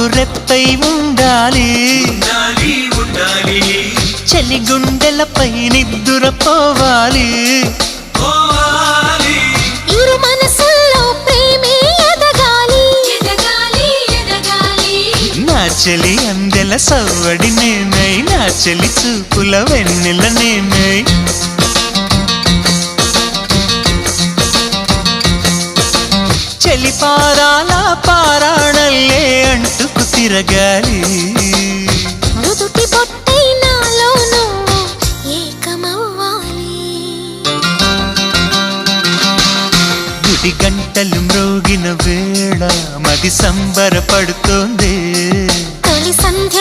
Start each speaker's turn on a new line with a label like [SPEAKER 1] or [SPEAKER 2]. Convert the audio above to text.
[SPEAKER 1] నాకు రెప్పై ఉండాలి చలి గుండెలపై నిద్దురపోవాలి
[SPEAKER 2] ఇరు మనసుల్లో ప్రేమే ఎదగాలి
[SPEAKER 1] నా చెలి అందెల సవ్వడి నేనై నా చెలి చూపుల వెన్నెల నేనై చెలి పారాల పారాణల్లే అంటుకు తిరగాలి
[SPEAKER 2] మృదుటి పొట్టై నాలో నువ్వు ఏకమవ్వాలి
[SPEAKER 1] గుడి గంటలు మ్రోగిన వేళ మది సంబరపడుతోంది
[SPEAKER 2] తొలి సంధ్య